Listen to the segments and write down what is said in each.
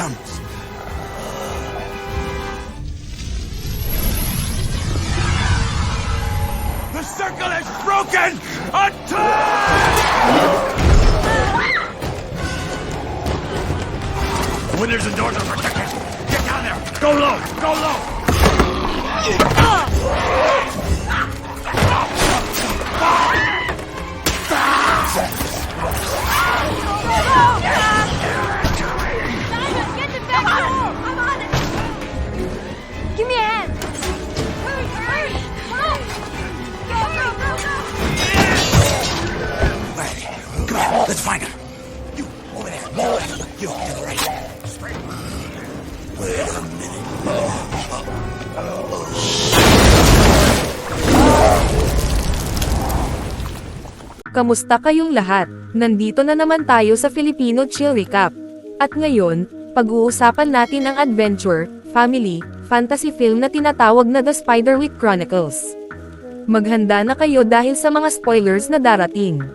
comes. The circle is broken! Attack! Windows and doors are protected. Get down there! Go low! Go low! Give me a hand! Hurry, hurry! Go, go, go, go! Right. Come on, let's find her. You, over there. You, to the right. Wait a minute. Kamusta kayong lahat? Nandito na naman tayo sa Filipino Chill Recap. At ngayon, pag-uusapan natin ang adventure, family, fantasy film na tinatawag na The Spiderwick Chronicles. Maghanda na kayo dahil sa mga spoilers na darating.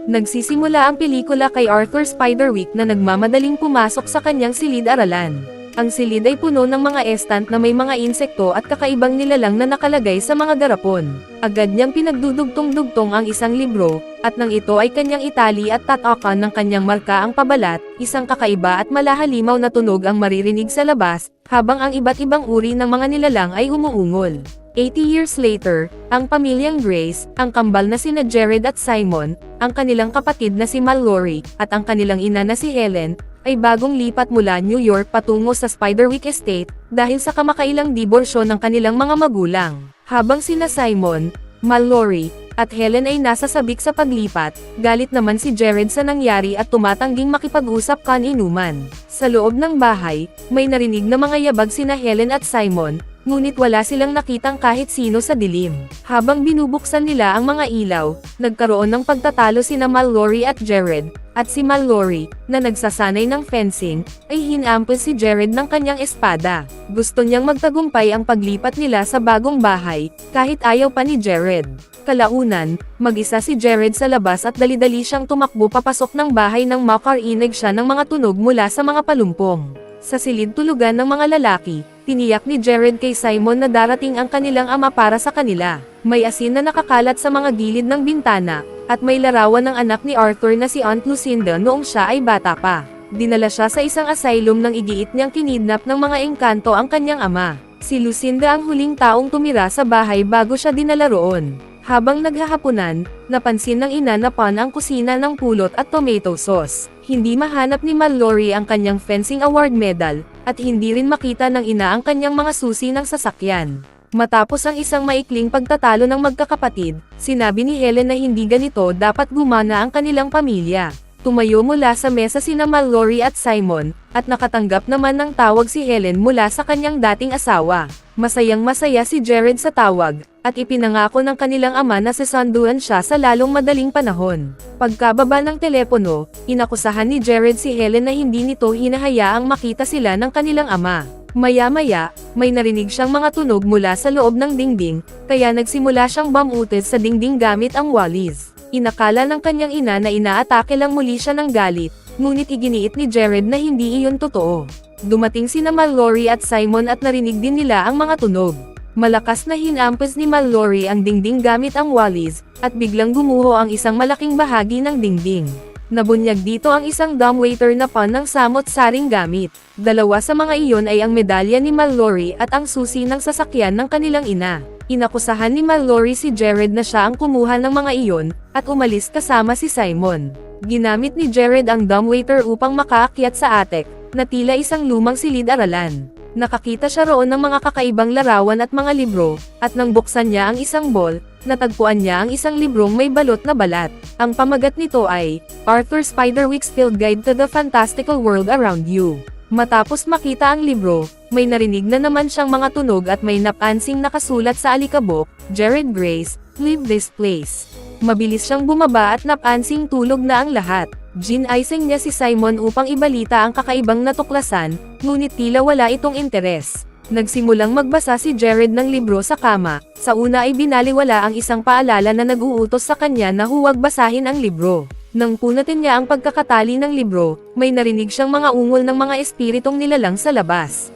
Nagsisimula ang pelikula kay Arthur Spiderwick na nagmamadaling pumasok sa kanyang silid-aralan. Ang silid ay puno ng mga estant na may mga insekto at kakaibang nilalang na nakalagay sa mga garapon. Agad niyang pinagdudugtong-dugtong ang isang libro, at nang ito ay kanyang itali at tatakan ng kanyang marka ang pabalat, isang kakaiba at malahalimaw na tunog ang maririnig sa labas, habang ang iba't ibang uri ng mga nilalang ay umuungol. 80 years later, ang pamilyang Grace, ang kambal na sina Jared at Simon, ang kanilang kapatid na si Mallory, at ang kanilang ina na si Helen, ay bagong lipat mula New York patungo sa Spiderwick Estate, dahil sa kamakailang diborsyon ng kanilang mga magulang. Habang sina Simon, Mallory, at Helen ay nasa sabik sa paglipat, galit naman si Jared sa nangyari at tumatangging makipag-usap kan-inuman. Sa loob ng bahay, may narinig na mga yabag sina Helen at Simon, ngunit wala silang nakitang kahit sino sa dilim. Habang binubuksan nila ang mga ilaw, nagkaroon ng pagtatalo sina Mallory at Jared, at si Mallory, na nagsasanay ng fencing, ay hinampun si Jared ng kanyang espada. Gusto niyang magtagumpay ang paglipat nila sa bagong bahay, kahit ayaw pa ni Jared. Kalaunan, mag-isa si Jared sa labas at dali-dali siyang tumakbo papasok ng bahay nang makarinig siya ng mga tunog mula sa mga palumpong. Sa silid tulugan ng mga lalaki, tiniyak ni Jared kay Simon na darating ang kanilang ama para sa kanila. May asin na nakakalat sa mga gilid ng bintana, at may larawan ng anak ni Arthur na si Aunt Lucinda noong siya ay bata pa. Dinala siya sa isang asylum nang igiit niyang kinidnap ng mga engkanto ang kanyang ama. Si Lucinda ang huling taong tumira sa bahay bago siya dinala roon. Habang naghahapunan, napansin ng ina na pan ang kusina ng pulot at tomato sauce. Hindi mahanap ni Mallory ang kanyang fencing award medal, at hindi rin makita ng ina ang kanyang mga susi ng sasakyan. Matapos ang isang maikling pagtatalo ng magkakapatid, sinabi ni Helen na hindi ganito dapat gumana ang kanilang pamilya. Tumayo mula sa mesa sina Mallory at Simon, at nakatanggap naman ng tawag si Helen mula sa kanyang dating asawa. Masayang-masaya si Jared sa tawag, at ipinangako ng kanilang ama na sasanduan siya sa lalong madaling panahon. Pagkababa ng telepono, inakusahan ni Jared si Helen na hindi nito hinahayaang makita sila ng kanilang ama. Maya-maya, may narinig siyang mga tunog mula sa loob ng dingding, kaya nagsimula siyang bamutin sa dingding gamit ang wallis. Inakala ng kanyang ina na inaatake lang muli siya ng galit, ngunit iginiit ni Jared na hindi iyon totoo. Dumating sina Mallory at Simon at narinig din nila ang mga tunog. Malakas na hinampes ni Mallory ang dingding gamit ang wallis, at biglang gumuho ang isang malaking bahagi ng dingding. Nabunyag dito ang isang dumbwaiter na pan ng samot-saring gamit. Dalawa sa mga iyon ay ang medalya ni Mallory at ang susi ng sasakyan ng kanilang ina. Inakusahan ni Mallory si Jared na siya ang kumuha ng mga iyon, at umalis kasama si Simon. Ginamit ni Jared ang dumbwaiter upang makaakyat sa attic, na tila isang lumang silid-aralan. Nakakita siya roon ng mga kakaibang larawan at mga libro, at nang buksan niya ang isang ball, natagpuan niya ang isang librong may balot na balat. Ang pamagat nito ay, Arthur Spiderwick's Field Guide to the Fantastical World Around You. Matapos makita ang libro, may narinig na naman siyang mga tunog at may napansing nakasulat sa alikabok, Jared Grace, leave this place. Mabilis siyang bumaba at napansing tulog na ang lahat. Ginaising niya si Simon upang ibalita ang kakaibang natuklasan, ngunit tila wala itong interes. Nagsimulang magbasa si Jared ng libro sa kama. Sa una ay binaliwala ang isang paalala na nag-uutos sa kanya na huwag basahin ang libro. Nang punatin niya ang pagkakatali ng libro, may narinig siyang mga ungol ng mga espiritong nilalang sa labas.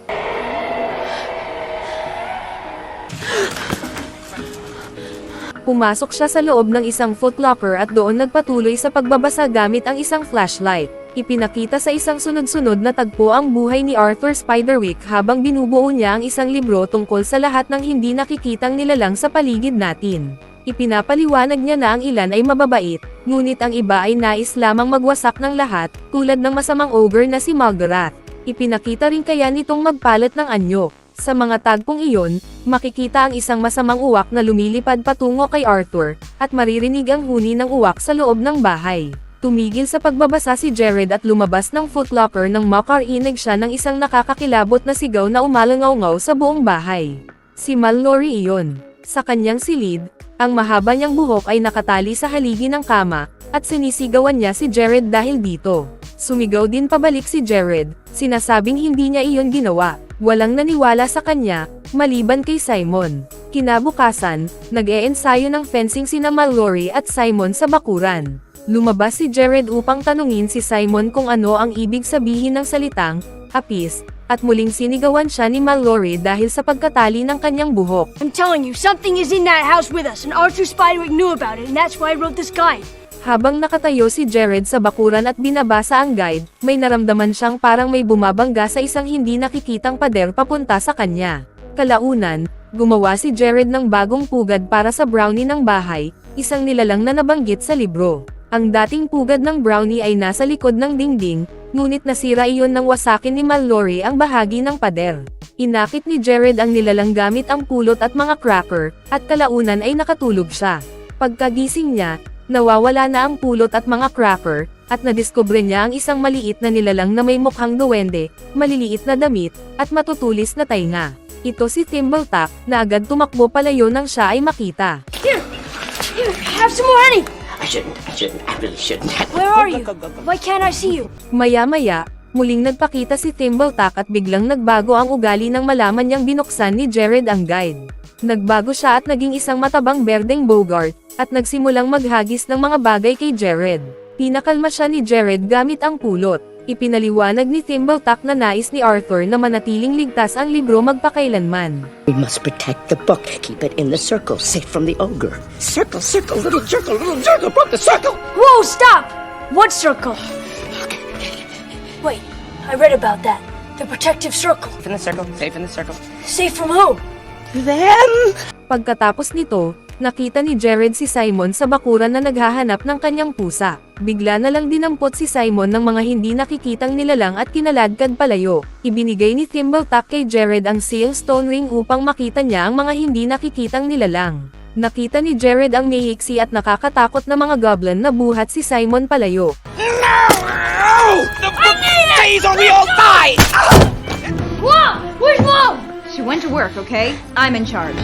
Pumasok siya sa loob ng isang footlocker at doon nagpatuloy sa pagbabasa gamit ang isang flashlight. Ipinakita sa isang sunod-sunod na tagpo ang buhay ni Arthur Spiderwick habang binubuo niya ang isang libro tungkol sa lahat ng hindi nakikitang nilalang sa paligid natin. Ipinapaliwanag niya na ang ilan ay mababait, ngunit ang iba ay nais lamang magwasak ng lahat, tulad ng masamang ogre na si Mulgarath. Ipinakita rin kaya nitong magpalat ng anyo. Sa mga tagpong iyon, makikita ang isang masamang uwak na lumilipad patungo kay Arthur, at maririnig ang huni ng uwak sa loob ng bahay. Tumigil sa pagbabasa si Jared at lumabas ng footlocker nang makarinig siya ng isang nakakakilabot na sigaw na umalangaw-ngaw sa buong bahay. Si Mallory iyon. Sa kanyang silid, ang mahaba niyang buhok ay nakatali sa haligi ng kama, at sinisigawan niya si Jared dahil dito. Sumigaw din pabalik si Jared, sinasabing hindi niya iyon ginawa. Walang naniwala sa kanya, maliban kay Simon. Kinabukasan, nag-e-ensayo ng fencing sina Mallory at Simon sa bakuran. Lumabas si Jared upang tanungin si Simon kung ano ang ibig sabihin ng salitang, apis, at muling sinigawan siya ni Mallory dahil sa pagkatali ng kanyang buhok. I'm telling you, something is in that house with us, and Arthur Spiderwick knew about it, and that's why I wrote this guide. Habang nakatayo si Jared sa bakuran at binabasa ang guide, may naramdaman siyang parang may bumabangga sa isang hindi nakikitang pader papunta sa kanya. Kalaunan, gumawa si Jared ng bagong pugad para sa brownie ng bahay, isang nilalang na nabanggit sa libro. Ang dating pugad ng brownie ay nasa likod ng dingding, ngunit nasira iyon nang wasakin ni Mallory ang bahagi ng pader. Inakit ni Jared ang nilalang gamit ang pulot at mga cracker, at kalaunan ay nakatulog siya. Pagkagising niya, nawawala na ang pulot at mga cracker, at nadiskubre niya ang isang maliit na nilalang na may mukhang duwende, maliliit na damit, at matutulis na tainga. Ito si Thimbletuck, na agad tumakbo palayo nang siya ay makita. Here, have some more honey. I really shouldn't. Where are you? Why can't I see you? Maya-maya, muling nagpakita si Thimbletuck at biglang nagbago ang ugali nang malaman niyang binuksan ni Jared ang guide. Nagbago siya at naging isang matabang berdeng Bogart, at nagsimulang maghagis ng mga bagay kay Jared. Pinakalma siya ni Jared gamit ang pulot. Ipinaliwanag ni Thimbletuck na nais ni Arthur na manatiling ligtas ang libro magpakailanman. We must protect the book. Keep it in the circle, safe from the ogre. Circle, circle, little circle, broke the circle! Whoa, stop! What circle? Wait, I read about that. The protective circle. Safe in the circle, safe in the circle. Safe from who? Them! Pagkatapos nito, nakita ni Jared si Simon sa bakuran na naghahanap ng kanyang pusa. Bigla na lang dinampot si Simon ng mga hindi nakikitang nilalang at kinaladkad palayo. Ibinigay ni Thimbletuck kay Jared ang seal stone ring upang makita niya ang mga hindi nakikitang nilalang. Nakita ni Jared ang mayiksi at nakakatakot na mga goblin na buhat si Simon palayo. No! The book says or we all die! Mom! Where's Mom? She went to work, okay? I'm in charge.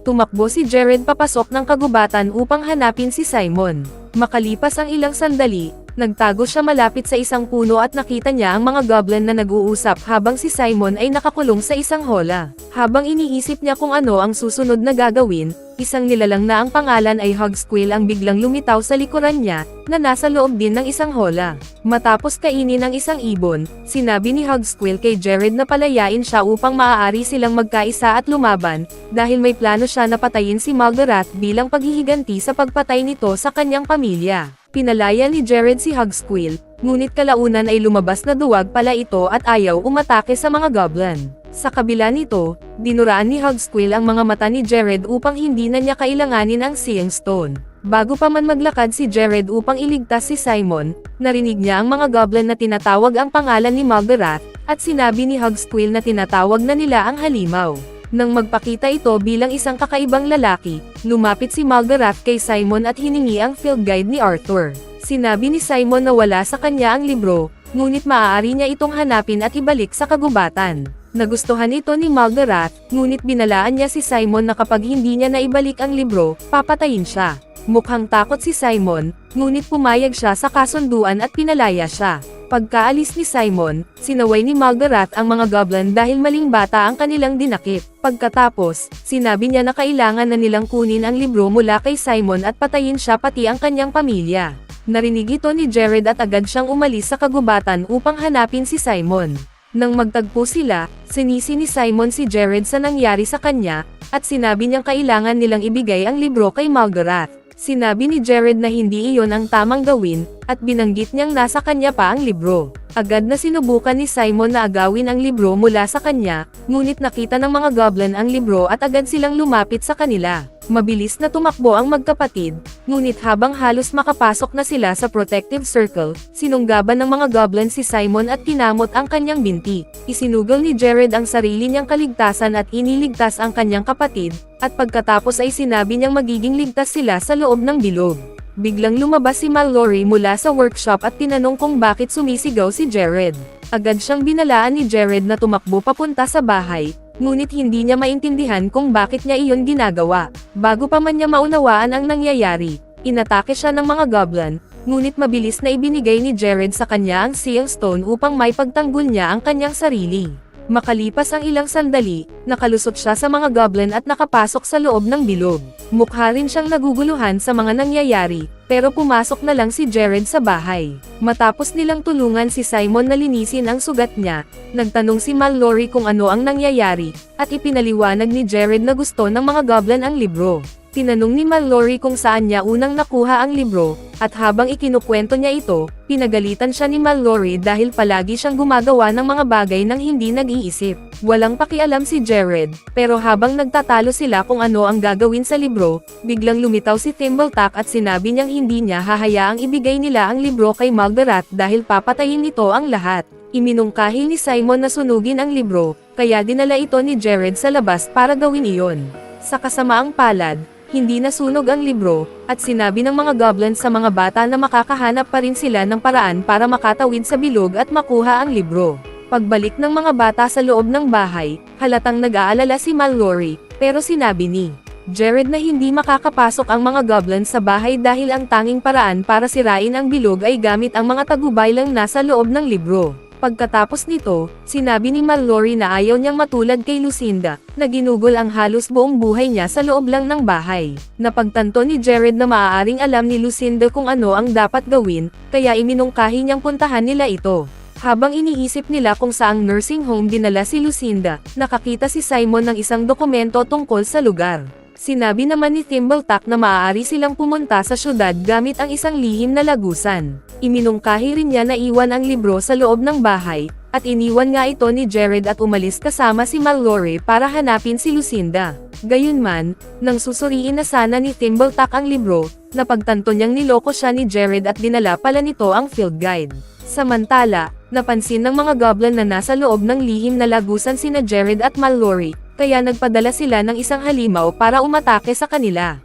Tumakbo si Jared papasok ng kagubatan upang hanapin si Simon. Makalipas ang ilang sandali, nagtago siya malapit sa isang puno at nakita niya ang mga goblin na nag-uusap habang si Simon ay nakakulong sa isang hola. Habang iniisip niya kung ano ang susunod na gagawin, isang nilalang na ang pangalan ay Hogsquill ang biglang lumitaw sa likuran niya, na nasa loob din ng isang hola. Matapos kainin ng isang ibon, sinabi ni Hogsquill kay Jared na palayain siya upang maaari silang magkaisa at lumaban, dahil may plano siya na patayin si Mulgarath bilang paghihiganti sa pagpatay nito sa kanyang pamilya. Pinalaya ni Jared si Hogsquill, ngunit kalaunan ay lumabas na duwag pala ito at ayaw umatake sa mga goblin. Sa kabila nito, dinuraan ni Hogsquill ang mga mata ni Jared upang hindi na niya kailanganin ang Seeing Stone. Bago pa man maglakad si Jared upang iligtas si Simon, narinig niya ang mga goblin na tinatawag ang pangalan ni Mulgarath, at sinabi ni Hogsquill na tinatawag na nila ang halimaw. Nang magpakita ito bilang isang kakaibang lalaki, lumapit si Mulgarath kay Simon at hiningi ang field guide ni Arthur. Sinabi ni Simon na wala sa kanya ang libro, ngunit maaari niya itong hanapin at ibalik sa kagubatan. Nagustuhan ito ni Mulgarath, ngunit binalaan niya si Simon na kapag hindi niya naibalik ang libro, papatayin siya. Mukhang takot si Simon, ngunit pumayag siya sa kasunduan at pinalaya siya. Pagkaalis ni Simon, sinaway ni Margaret ang mga goblin dahil maling bata ang kanilang dinakip. Pagkatapos, sinabi niya na kailangan na nilang kunin ang libro mula kay Simon at patayin siya pati ang kanyang pamilya. Narinig ito ni Jared at agad siyang umalis sa kagubatan upang hanapin si Simon. Nang magtagpo sila, sinisi ni Simon si Jared sa nangyari sa kanya, at sinabi niyang kailangan nilang ibigay ang libro kay Margaret. Sinabi ni Jared na hindi iyon ang tamang gawin, at binanggit niyang nasa kanya pa ang libro. Agad na sinubukan ni Simon na agawin ang libro mula sa kanya, ngunit nakita ng mga goblin ang libro at agad silang lumapit sa kanila. Mabilis na tumakbo ang magkapatid, ngunit habang halos makapasok na sila sa protective circle, sinunggaban ng mga goblin si Simon at kinamot ang kanyang binti. Isinugol ni Jared ang sarili niyang kaligtasan at iniligtas ang kanyang kapatid, at pagkatapos ay sinabi niyang magiging ligtas sila sa loob ng bilog. Biglang lumabas si Mallory mula sa workshop at tinanong kung bakit sumisigaw si Jared. Agad siyang binalaan ni Jared na tumakbo papunta sa bahay, ngunit hindi niya maintindihan kung bakit niya iyon ginagawa. Bago pa man niya maunawaan ang nangyayari, inatake siya ng mga goblin, ngunit mabilis na ibinigay ni Jared sa kanya ang Seal Stone upang may pagtanggol niya ang kanyang sarili. Makalipas ang ilang sandali, nakalusot siya sa mga goblin at nakapasok sa loob ng bilog. Mukha rin siyang naguguluhan sa mga nangyayari, pero pumasok na lang si Jared sa bahay. Matapos nilang tulungan si Simon na linisin ang sugat niya, nagtanong si Mallory kung ano ang nangyayari, at ipinaliwanag ni Jared na gusto ng mga goblin ang libro. Tinanong ni Mallory kung saan niya unang nakuha ang libro, at habang ikinukwento niya ito, pinagalitan siya ni Mallory dahil palagi siyang gumagawa ng mga bagay nang hindi nag-iisip. Walang pakialam si Jared, pero habang nagtatalo sila kung ano ang gagawin sa libro, biglang lumitaw si Thimbletak at sinabi niyang hindi niya hahayaang ibigay nila ang libro kay Margaret dahil papatayin nito ang lahat. Iminungkahi ni Simon na sunugin ang libro, kaya dinala ito ni Jared sa labas para gawin iyon. Sa kasamaang palad, hindi nasunog ang libro, at sinabi ng mga goblins sa mga bata na makakahanap pa rin sila ng paraan para makatawid sa bilog at makuha ang libro. Pagbalik ng mga bata sa loob ng bahay, halatang nag-aalala si Mallory, pero sinabi ni Jared na hindi makakapasok ang mga goblins sa bahay dahil ang tanging paraan para sirain ang bilog ay gamit ang mga tagumpay lang nasa loob ng libro. Pagkatapos nito, sinabi ni Mallory na ayaw niyang matulad kay Lucinda, na ginugol ang halos buong buhay niya sa loob lang ng bahay. Napagtanto ni Jared na maaaring alam ni Lucinda kung ano ang dapat gawin, kaya iminungkahi niyang puntahan nila ito. Habang iniisip nila kung saang nursing home dinala si Lucinda, nakakita si Simon ng isang dokumento tungkol sa lugar. Sinabi naman ni Thimbletak na maaari silang pumunta sa syudad gamit ang isang lihim na lagusan. Iminungkahi rin niya na iwan ang libro sa loob ng bahay, at iniwan nga ito ni Jared at umalis kasama si Mallory para hanapin si Lucinda. Gayunman, nang susuriin na sana ni Thimbletak ang libro, napagtanto niyang niloko siya ni Jared at dinala pala nito ang field guide. Samantala, napansin ng mga goblin na nasa loob ng lihim na lagusan sina Jared at Mallory, kaya nagpadala sila ng isang halimaw para umatake sa kanila.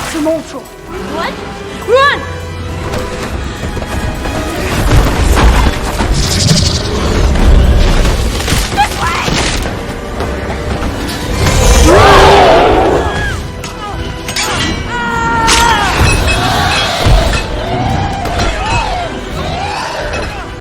What? Run!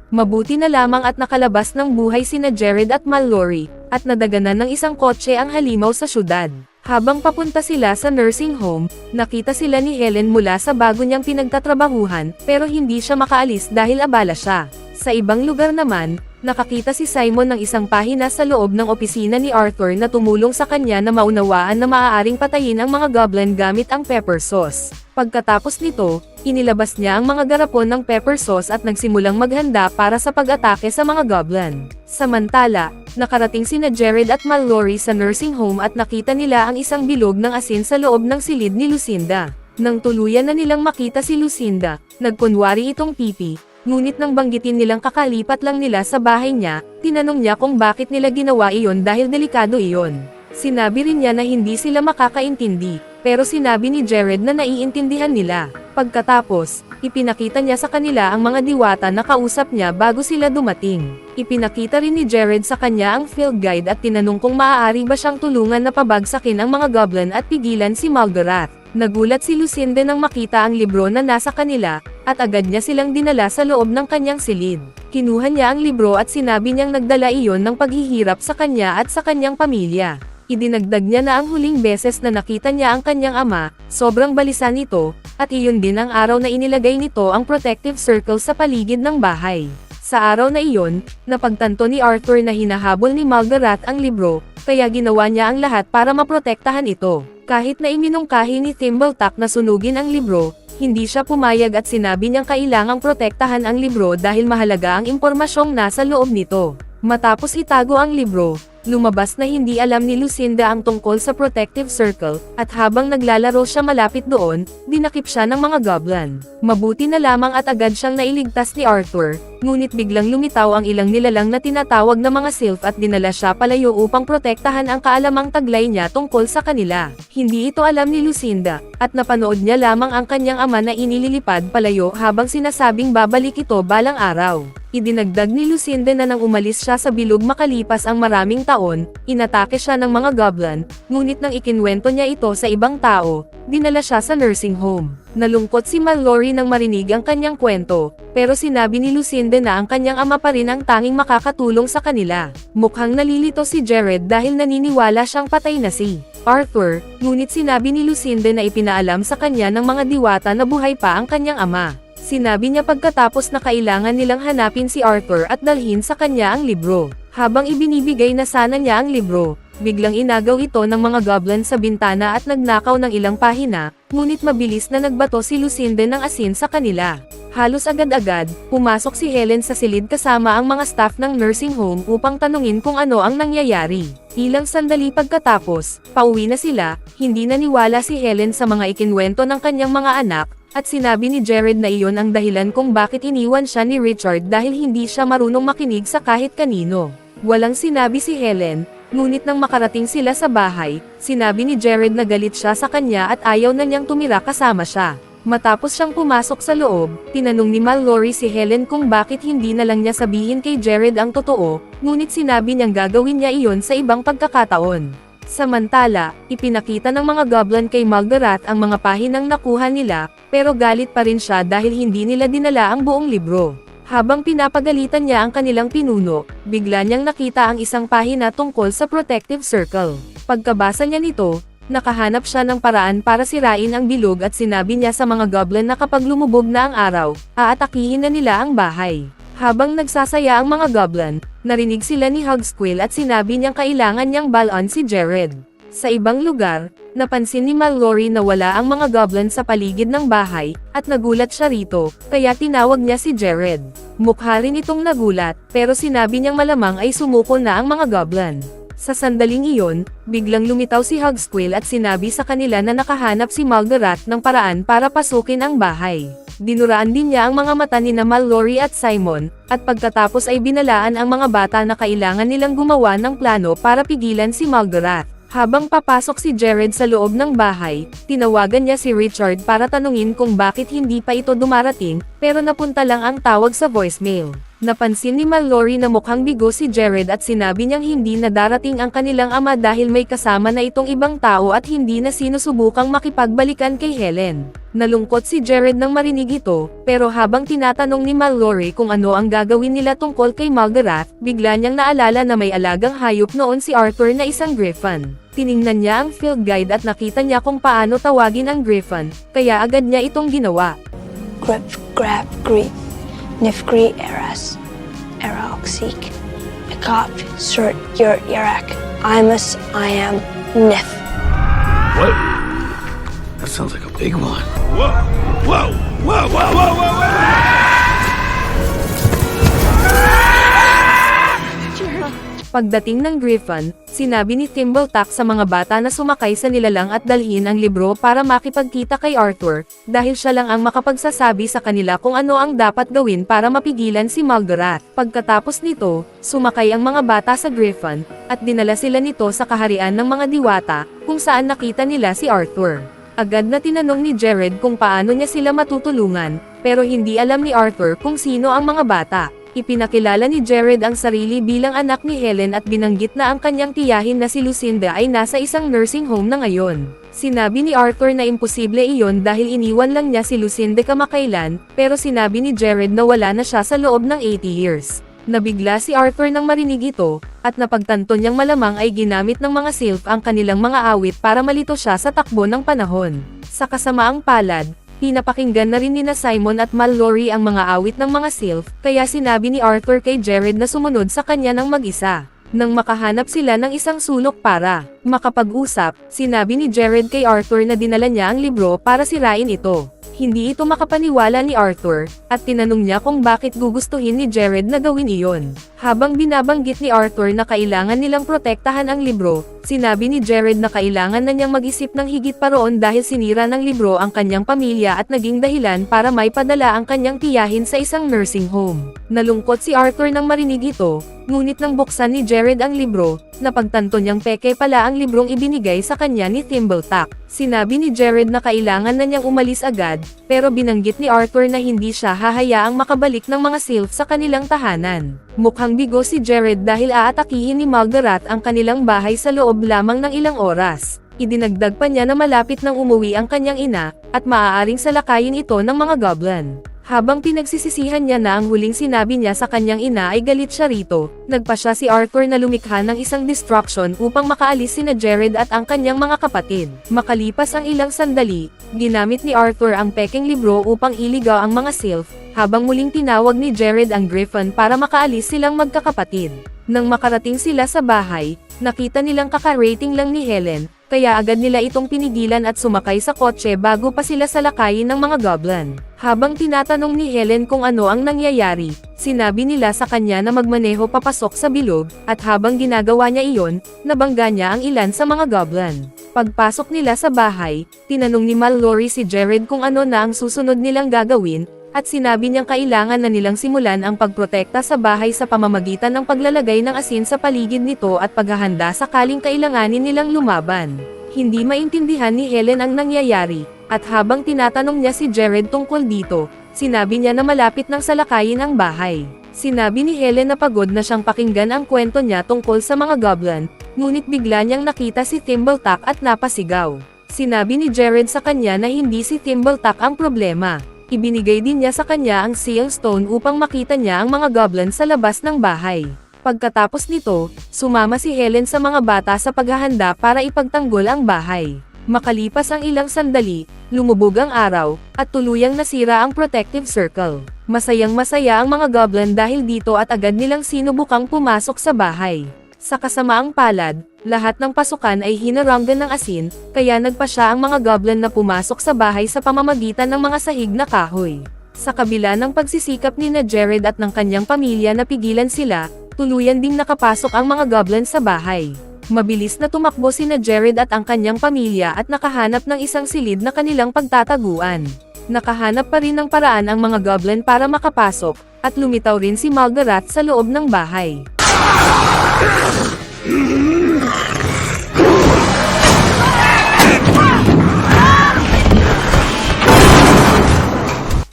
Mabuti na lamang at nakalabas ng buhay sina Jared at Mallory, at nadaganan ng isang kotse ang halimaw sa syudad. Habang papunta sila sa nursing home, nakita sila ni Helen mula sa bago niyang pinagtatrabahuhan, pero hindi siya makaalis dahil abala siya. Sa ibang lugar naman, nakakita si Simon ng isang pahina sa loob ng opisina ni Arthur na tumulong sa kanya na maunawaan na maaaring patayin ang mga goblin gamit ang pepper sauce. Pagkatapos nito, inilabas niya ang mga garapon ng pepper sauce at nagsimulang maghanda para sa pag-atake sa mga goblin. Samantala, nakarating sina Jared at Mallory sa nursing home at nakita nila ang isang bilog ng asin sa loob ng silid ni Lucinda. Nang tuluyan na nilang makita si Lucinda, nagkunwari itong pipi, ngunit nang banggitin nilang kakalipat lang nila sa bahay niya, tinanong niya kung bakit nila ginawa iyon dahil delikado iyon. Sinabi rin niya na hindi sila makakaintindi, pero sinabi ni Jared na naiintindihan nila. Pagkatapos, ipinakita niya sa kanila ang mga diwata na kausap niya bago sila dumating. Ipinakita rin ni Jared sa kanya ang field guide at tinanong kung maaari ba siyang tulungan na pabagsakin ang mga goblin at pigilan si Malgarath. Nagulat si Lucinda nang makita ang libro na nasa kanila, at agad niya silang dinala sa loob ng kanyang silid. Kinuha niya ang libro at sinabi niyang nagdala iyon ng paghihirap sa kanya at sa kanyang pamilya. Idinagdag niya na ang huling beses na nakita niya ang kanyang ama, sobrang balisa nito, at iyon din ang araw na inilagay nito ang protective circle sa paligid ng bahay. Sa araw na iyon, napagtanto ni Arthur na hinahabol ni Malgarath ang libro, kaya ginawa niya ang lahat para maprotektahan ito. Kahit na iminungkahi ni Thimbletack na sunugin ang libro, hindi siya pumayag at sinabi niyang kailangang protektahan ang libro dahil mahalaga ang impormasyong nasa loob nito. Matapos itago ang libro, lumabas na hindi alam ni Lucinda ang tungkol sa protective circle, at habang naglalaro siya malapit doon, dinakip siya ng mga goblin. Mabuti na lamang at agad siyang nailigtas ni Arthur, ngunit biglang lumitaw ang ilang nilalang na tinatawag na mga sylph at dinala siya palayo upang protektahan ang kaalamang taglay niya tungkol sa kanila. Hindi ito alam ni Lucinda, at napanood niya lamang ang kanyang ama na inililipad palayo habang sinasabing babalik ito balang araw. Idinagdag ni Lucinda na nang umalis siya sa bilog makalipas ang maraming taon, inatake siya ng mga goblin, ngunit nang ikinwento niya ito sa ibang tao, dinala siya sa nursing home. Nalungkot si Mallory nang marinig ang kanyang kwento, pero sinabi ni Lucinda na ang kanyang ama pa rin ang tanging makakatulong sa kanila. Mukhang nalilito si Jared dahil naniniwala siyang patay na si Arthur, ngunit sinabi ni Lucinda na ipinaalam sa kanya ng mga diwata na buhay pa ang kanyang ama. Sinabi niya pagkatapos na kailangan nilang hanapin si Arthur at dalhin sa kanya ang libro. Habang ibinibigay na sana niya ang libro, biglang inagaw ito ng mga goblin sa bintana at nagnakaw ng ilang pahina, ngunit mabilis na nagbato si Lucinda ng asin sa kanila. Halos agad-agad, pumasok si Helen sa silid kasama ang mga staff ng nursing home upang tanungin kung ano ang nangyayari. Ilang sandali pagkatapos, pauwi na sila, hindi naniwala si Helen sa mga ikinwento ng kanyang mga anak, at sinabi ni Jared na iyon ang dahilan kung bakit iniwan siya ni Richard dahil hindi siya marunong makinig sa kahit kanino. Walang sinabi si Helen, ngunit nang makarating sila sa bahay, sinabi ni Jared na galit siya sa kanya at ayaw na niyang tumira kasama siya. Matapos siyang pumasok sa loob, tinanong ni Mallory si Helen kung bakit hindi na lang niya sabihin kay Jared ang totoo, ngunit sinabi niyang gagawin niya iyon sa ibang pagkakataon. Samantala, ipinakita ng mga goblin kay Malgarath ang mga pahinang nakuha nila, pero galit pa rin siya dahil hindi nila dinala ang buong libro. Habang pinapagalitan niya ang kanilang pinuno, bigla niyang nakita ang isang pahina tungkol sa protective circle. Pagkabasa niya nito, nakahanap siya ng paraan para sirain ang bilog at sinabi niya sa mga goblin na kapag lumubog na ang araw, aatakihin na nila ang bahay. Habang nagsasaya ang mga goblin, narinig sila ni Hogsquill at sinabi niyang kailangan niyang balon si Jared. Sa ibang lugar, napansin ni Mallory na wala ang mga goblin sa paligid ng bahay, at nagulat siya rito, kaya tinawag niya si Jared. Mukha rin itong nagulat, pero sinabi niyang malamang ay sumuko na ang mga goblin. Sa sandaling iyon, biglang lumitaw si Hogsquill at sinabi sa kanila na nakahanap si Malgarath ng paraan para pasukin ang bahay. Dinuraan din niya ang mga mata ni Mallory at Simon, at pagkatapos ay binalaan ang mga bata na kailangan nilang gumawa ng plano para pigilan si Malgarath. Habang papasok si Jared sa loob ng bahay, tinawagan niya si Richard para tanungin kung bakit hindi pa ito dumarating, pero napunta lang ang tawag sa voicemail. Napansin ni Mallory na mukhang bigo si Jared at sinabi niyang hindi na darating ang kanilang ama dahil may kasama na itong ibang tao at hindi na sinusubukang makipagbalikan kay Helen. Nalungkot si Jared nang marinig ito, pero habang tinatanong ni Mallory kung ano ang gagawin nila tungkol kay Malgarath, bigla niyang naalala na may alagang hayop noon si Arthur na isang griffon. Tiningnan niya ang field guide at nakita niya kung paano tawagin ang griffon, kaya agad niya itong ginawa. Grip, grab, greet. Nifgri eras, eraoxik, ekop, surt, yurt, yarak, imus, I am, nif. What? That sounds like a big one. Whoa! Whoa! Whoa! Whoa! Whoa! Whoa! Whoa! Pagdating ng Griffon, sinabi ni Thimbletack sa mga bata na sumakay sa nilalang at dalhin ang libro para makipagkita kay Arthur, dahil siya lang ang makapagsasabi sa kanila kung ano ang dapat gawin para mapigilan si Malgarath. Pagkatapos nito, sumakay ang mga bata sa Griffon, at dinala sila nito sa kaharian ng mga diwata, kung saan nakita nila si Arthur. Agad na tinanong ni Jared kung paano niya sila matutulungan, pero hindi alam ni Arthur kung sino ang mga bata. Ipinakilala ni Jared ang sarili bilang anak ni Helen at binanggit na ang kanyang tiyahin na si Lucinda ay nasa isang nursing home na ngayon. Sinabi ni Arthur na imposible iyon dahil iniwan lang niya si Lucinda kamakailan, pero sinabi ni Jared na wala na siya sa loob ng 80 years. Nabigla si Arthur nang marinig ito, at napagtanto niyang malamang ay ginamit ng mga sylph ang kanilang mga awit para malito siya sa takbo ng panahon. Sa kasamaang palad, pinapakinggan na rin nina Simon at Mallory ang mga awit ng mga sylph, kaya sinabi ni Arthur kay Jared na sumunod sa kanya ng mag-isa. Nang makahanap sila ng isang sulok para makapag-usap, sinabi ni Jared kay Arthur na dinala niya ang libro para sirain ito. Hindi ito makapaniwala ni Arthur, at tinanong niya kung bakit gugustuhin ni Jared na gawin iyon. Habang binabanggit ni Arthur na kailangan nilang protektahan ang libro, sinabi ni Jared na kailangan na niyang mag-isip ng higit pa roon dahil sinira ng libro ang kanyang pamilya at naging dahilan para may padala ang kanyang tiyahin sa isang nursing home. Nalungkot si Arthur nang marinig ito, ngunit nang buksan ni Jared ang libro, napagtanto niyang peke pala ang librong ibinigay sa kanya ni Thimbletack. Sinabi ni Jared na kailangan na niyang umalis agad, pero binanggit ni Arthur na hindi siya hahayaang makabalik ng mga sylph sa kanilang tahanan. Mukhang bigo si Jared dahil aatakihin ni Margaret ang kanilang bahay sa loob lamang ng ilang oras. Idinagdag pa niya na malapit nang umuwi ang kanyang ina, at maaaring salakayin ito ng mga goblin. Habang pinagsisisihan niya na ang huling sinabi niya sa kanyang ina ay galit siya rito, nagpa siya si Arthur na lumikha ng isang distraction upang makaalis sina Jared at ang kanyang mga kapatid. Makalipas ang ilang sandali, ginamit ni Arthur ang peking libro upang iligaw ang mga sylph, habang muling tinawag ni Jared ang Griffin para makaalis silang magkakapatid. Nang makarating sila sa bahay, nakita nilang kakarating lang ni Helen, kaya agad nila itong pinigilan at sumakay sa kotse bago pa sila salakayin ng mga goblin. Habang tinatanong ni Helen kung ano ang nangyayari, sinabi nila sa kanya na magmaneho papasok sa bilog, at habang ginagawa niya iyon, nabangga niya ang ilan sa mga goblin. Pagpasok nila sa bahay, tinanong ni Mallory si Jared kung ano na ang susunod nilang gagawin, at sinabi niyang kailangan na nilang simulan ang pagprotekta sa bahay sa pamamagitan ng paglalagay ng asin sa paligid nito at paghahanda sakaling kailanganin nilang lumaban. Hindi maintindihan ni Helen ang nangyayari, at habang tinatanong niya si Jared tungkol dito, sinabi niya na malapit nang salakayin ang bahay. Sinabi ni Helen na pagod na siyang pakinggan ang kwento niya tungkol sa mga goblin, ngunit bigla niyang nakita si Thimbletack at napasigaw. Sinabi ni Jared sa kanya na hindi si Thimbletack ang problema. Ibinigay din niya sa kanya ang Seal Stone upang makita niya ang mga goblin sa labas ng bahay. Pagkatapos nito, sumama si Helen sa mga bata sa paghahanda para ipagtanggol ang bahay. Makalipas ang ilang sandali, lumubog ang araw, at tuluyang nasira ang protective circle. Masayang-masaya ang mga goblin dahil dito at agad nilang sinubukang pumasok sa bahay. Sa kasamaang palad, lahat ng pasukan ay hinaranggan ng asin, kaya nagpa siya ang mga goblin na pumasok sa bahay sa pamamagitan ng mga sahig na kahoy. Sa kabila ng pagsisikap ni Jared at ng kanyang pamilya na pigilan sila, tuluyan ding nakapasok ang mga goblin sa bahay. Mabilis na tumakbo sina Jared at ang kanyang pamilya at nakahanap ng isang silid na kanilang pagtataguan. Nakahanap pa rin ng paraan ang mga goblin para makapasok, at lumitaw rin si Margaret sa loob ng bahay.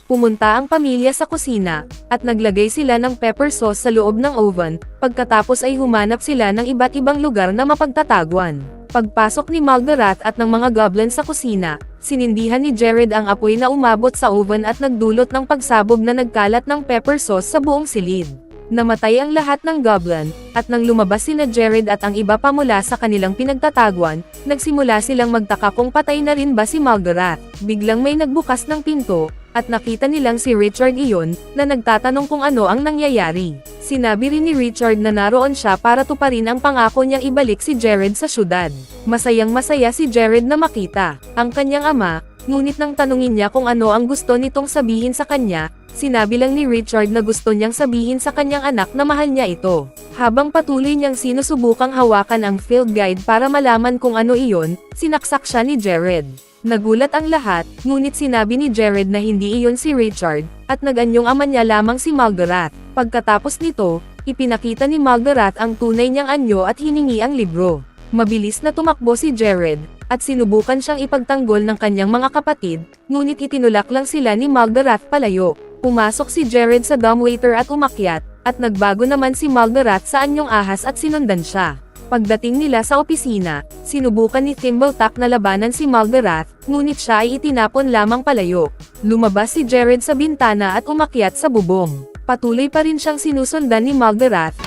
Pumunta ang pamilya sa kusina, at naglagay sila ng pepper sauce sa loob ng oven, pagkatapos ay humanap sila ng iba't ibang lugar na mapagtataguan. Pagpasok ni Margaret at ng mga goblin sa kusina, sinindihan ni Jared ang apoy na umabot sa oven at nagdulot ng pagsabog na nagkalat ng pepper sauce sa buong silid. Namatay ang lahat ng goblin, at nang lumabas sina Jared at ang iba pa mula sa kanilang pinagtataguan, nagsimula silang magtaka kung patay na rin ba si Margaret. Biglang may nagbukas ng pinto, at nakita nilang si Richard iyon, na nagtatanong kung ano ang nangyayari. Sinabi rin ni Richard na naroon siya para tuparin ang pangako niyang ibalik si Jared sa syudad. Masayang-masaya si Jared na makita ang kanyang ama, ngunit nang tanungin niya kung ano ang gusto nitong sabihin sa kanya, sinabi lang ni Richard na gusto niyang sabihin sa kanyang anak na mahal niya ito. Habang patuloy niyang sinusubukang hawakan ang field guide para malaman kung ano iyon, sinaksak siya ni Jared. Nagulat ang lahat, ngunit sinabi ni Jared na hindi iyon si Richard, at nag-anyong ama niya lamang si Margaret. Pagkatapos nito, ipinakita ni Margaret ang tunay niyang anyo at hiningi ang libro. Mabilis na tumakbo si Jared, at sinubukan siyang ipagtanggol ng kanyang mga kapatid, ngunit itinulak lang sila ni Maldarath palayo. Pumasok si Jared sa dumbwaiter at umakyat, at nagbago naman si Maldarath sa anyong ahas at sinundan siya. Pagdating nila sa opisina, sinubukan ni Thimbletuck na labanan si Maldarath, ngunit siya ay itinapon lamang palayo. Lumabas si Jared sa bintana at umakyat sa bubong. Patuloy pa rin siyang sinusundan ni Maldarath.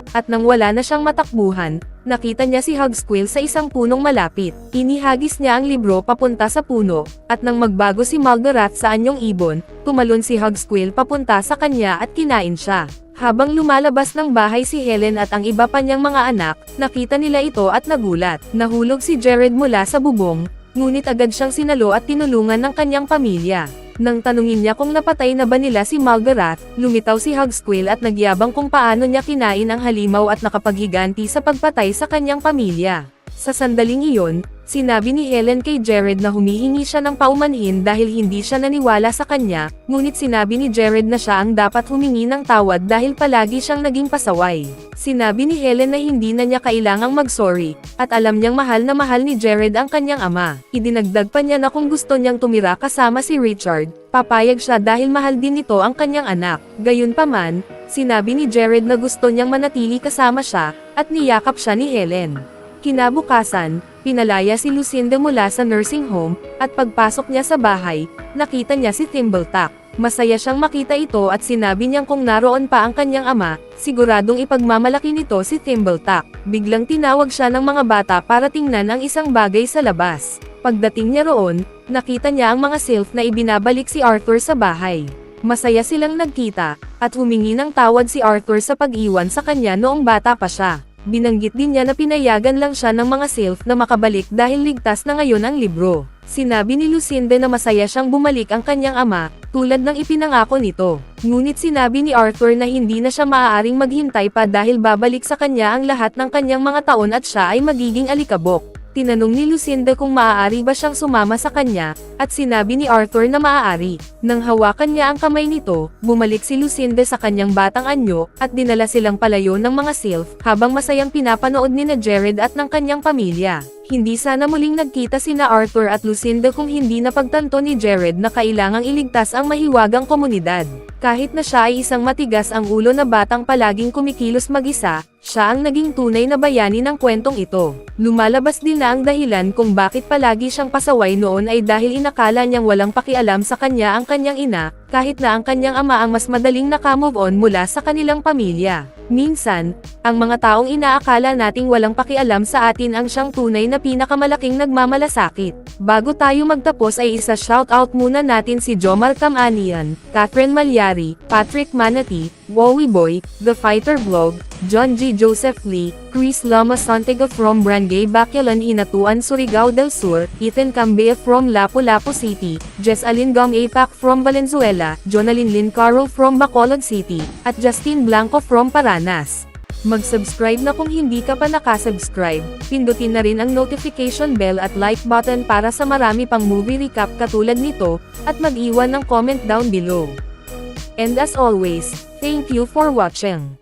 At nang wala na siyang matakbuhan, nakita niya si Hogsquill sa isang punong malapit. Inihagis niya ang libro papunta sa puno, at nang magbago si Maldarath sa anyong ibon, tumalon si Hogsquill papunta sa kanya at kinain siya. Habang lumalabas ng bahay si Helen at ang iba pa niyang mga anak, nakita nila ito at nagulat. Nahulog si Jared mula sa bubong, ngunit agad siyang sinalo at tinulungan ng kanyang pamilya. Nang tanungin niya kung napatay na ba nila si Maldarath, lumitaw si Hogsquill at nagyabang kung paano niya kinain ang halimaw at nakapaghiganti sa pagpatay sa kanyang pamilya. Sa sandaling iyon, sinabi ni Helen kay Jared na humihingi siya ng paumanhin dahil hindi siya naniwala sa kanya, ngunit sinabi ni Jared na siya ang dapat humingi ng tawad dahil palagi siyang naging pasaway. Sinabi ni Helen na hindi na niya kailangang mag-sorry, at alam niyang mahal na mahal ni Jared ang kanyang ama. Idinagdag pa niya na kung gusto niyang tumira kasama si Richard, papayag siya dahil mahal din nito ang kanyang anak. Gayunpaman, sinabi ni Jared na gusto niyang manatili kasama siya, at niyakap siya ni Helen. Kinabukasan, pinalaya si Lucinda mula sa nursing home, at pagpasok niya sa bahay, nakita niya si Thimbletuck. Masaya siyang makita ito at sinabi niyang kung naroon pa ang kanyang ama, siguradong ipagmamalaki nito si Thimbletuck. Biglang tinawag siya ng mga bata para tingnan ang isang bagay sa labas. Pagdating niya roon, nakita niya ang mga sylph na ibinabalik si Arthur sa bahay. Masaya silang nagkita, at humingi ng tawad si Arthur sa pag-iwan sa kanya noong bata pa siya. Binanggit din niya na pinayagan lang siya ng mga sylph na makabalik dahil ligtas na ngayon ang libro. Sinabi ni Lucinda na masaya siyang bumalik ang kanyang ama, tulad ng ipinangako nito. Ngunit sinabi ni Arthur na hindi na siya maaaring maghintay pa dahil babalik sa kanya ang lahat ng kanyang mga taon at siya ay magiging alikabok. Tinanong ni Lucinda kung maaari ba siyang sumama sa kanya, at sinabi ni Arthur na maaari. Nang hawakan niya ang kamay nito, bumalik si Lucinda sa kanyang batang anyo, at dinala silang palayo ng mga sylph, habang masayang pinapanood ni na Jared at ng kanyang pamilya. Hindi sana muling nagkita sina Arthur at Lucinda kung hindi napagtanto ni Jared na kailangang iligtas ang mahiwagang komunidad. Kahit na siya ay isang matigas ang ulo na batang palaging kumikilos mag-isa, siya ang naging tunay na bayani ng kwentong ito. Lumalabas din na ang dahilan kung bakit palagi siyang pasaway noon ay dahil inakala niyang walang pakialam sa kanya ang kanyang ina, kahit na ang kanyang ama ang mas madaling nakamove on mula sa kanilang pamilya. Minsan, ang mga taong inaakala nating walang pakialam sa atin ang siyang tunay na pinakamalaking nagmamalasakit. Bago tayo magtapos ay isa-shoutout muna natin si Jomar Kamanian, Catherine Malyari, Patrick Manati, Wowie Boy, The Fighter Vlog, John G. Joseph Lee, Chris Lama Santiago from Barangay Baclaran Hinatuan Surigao del Sur, Ethan Cambea from Lapu-Lapu City, Jess Alingam Apac from Valenzuela, Jonalyn Lynn Carroll from Bacolod City, at Justin Blanco from Paranas. Mag-subscribe na kung hindi ka pa nakasubscribe, pindutin na rin ang notification bell at like button para sa marami pang movie recap katulad nito, at mag-iwan ng comment down below. And as always, thank you for watching.